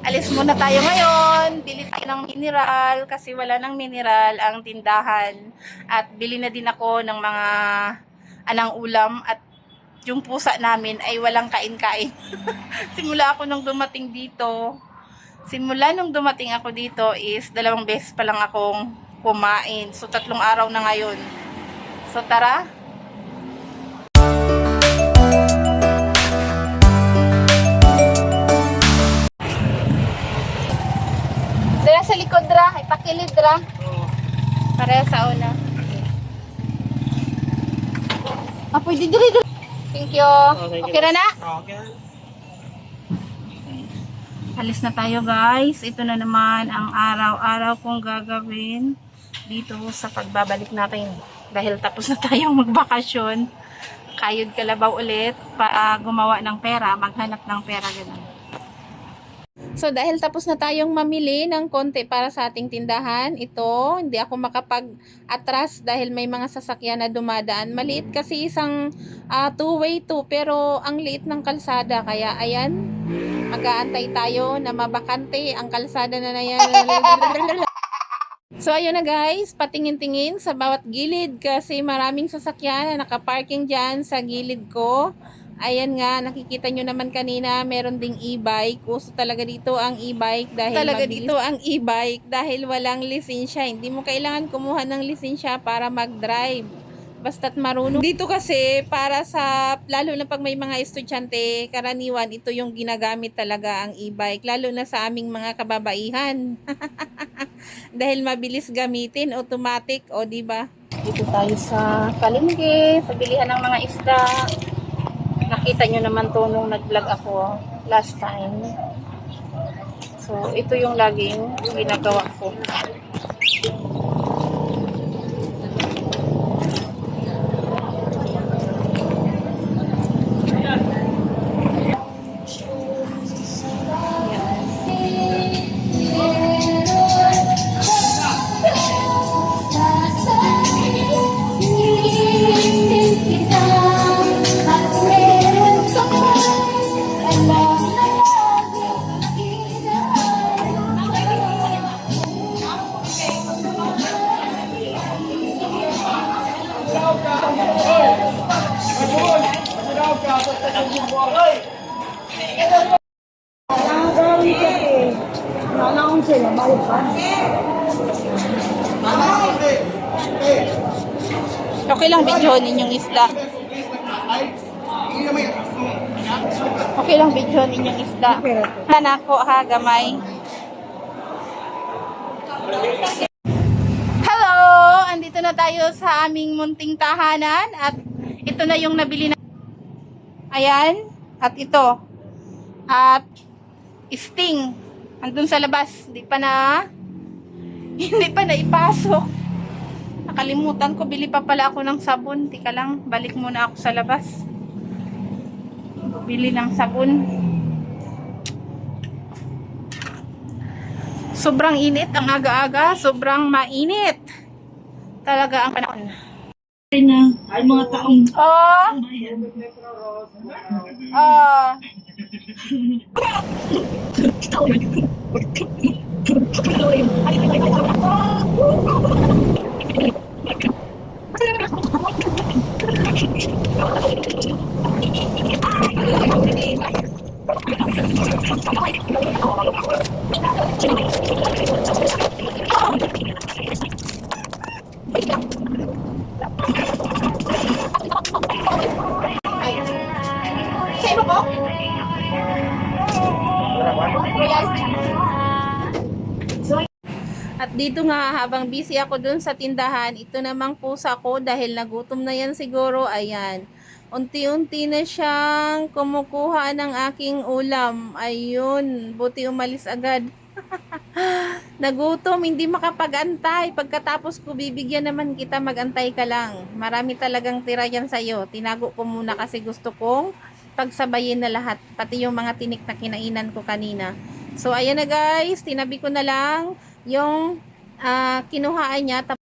Alis muna tayo ngayon. Bili tayo ng mineral kasi wala ng mineral ang tindahan. At bili na din ako ng mga anang ulam at yung pusa namin ay walang kain-kain. Simula nung dumating ako dito is 2 beses pa lang akong kumain. So 3 araw na ngayon. So tara. Dara sa likod dra, ipakilid dra. Para sa una. Pwede diri. Thank you. Okay na na? Okay. Alis na tayo guys. Ito na naman ang araw-araw kong gagawin dito sa pagbabalik natin. Dahil tapos na tayong magbakasyon. Kayod kalabaw ulit para gumawa ng pera, maghanap ng pera ganun. So dahil tapos na tayong mamili ng konti para sa ating tindahan, ito, hindi ako makapag-atras dahil may mga sasakyan na dumadaan. Maliit kasi isang two-way to, pero ang liit ng kalsada. Kaya ayan, mag-aantay tayo na mabakante ang kalsada na yan. So ayun na guys, patingin-tingin sa bawat gilid kasi maraming sasakyan na nakaparking dyan sa gilid ko. Ayan nga, nakikita nyo naman kanina, meron ding e-bike. Uso talaga dito ang e-bike dahil walang lisensya. Hindi mo kailangan kumuha ng lisensya para mag-drive. Basta't marunong. Dito kasi, para sa, lalo na pag may mga estudyante, karaniwan, ito yung ginagamit talaga ang e-bike. Lalo na sa aming mga kababaihan. Dahil mabilis gamitin, automatic, o diba? Dito tayo sa palengke, sa bilihan ng mga isda. Nakita nyo naman to nung nag-vlog ako last time. So, ito yung laging ginagawa ko. Okay lang videohin ninyong isda. Okay lang videohin ninyong isda. Hanako ha, gamay. Hello! Andito na tayo sa aming munting tahanan at ito na yung nabili na. Ayan. At ito. At sting. Andun sa labas. Hindi pa na ipasok. Nakalimutan ko. Bili pa pala ako ng sabon. Tika lang. Balik muna ako sa labas. Bili ng sabon. Sobrang init. Ang aga-aga. Sobrang mainit. Talaga ang panahon. Ay mga taong Sino ko? At dito nga, habang busy ako dun sa tindahan, ito namang pusa ko dahil nagutom na yan siguro. Ayan. Unti-unti na siyang kumukuha ng aking ulam. Ayun. Buti umalis agad. Nagutom, hindi makapag-antay. Pagkatapos ko, bibigyan naman kita, mag-antay ka lang. Marami talagang tira yan sa'yo. Tinago ko muna kasi gusto kong pagsabayin na lahat. Pati yung mga tinik na kinainan ko kanina. So, ayan na guys. Tinabi ko na lang yung kinuhaan niya.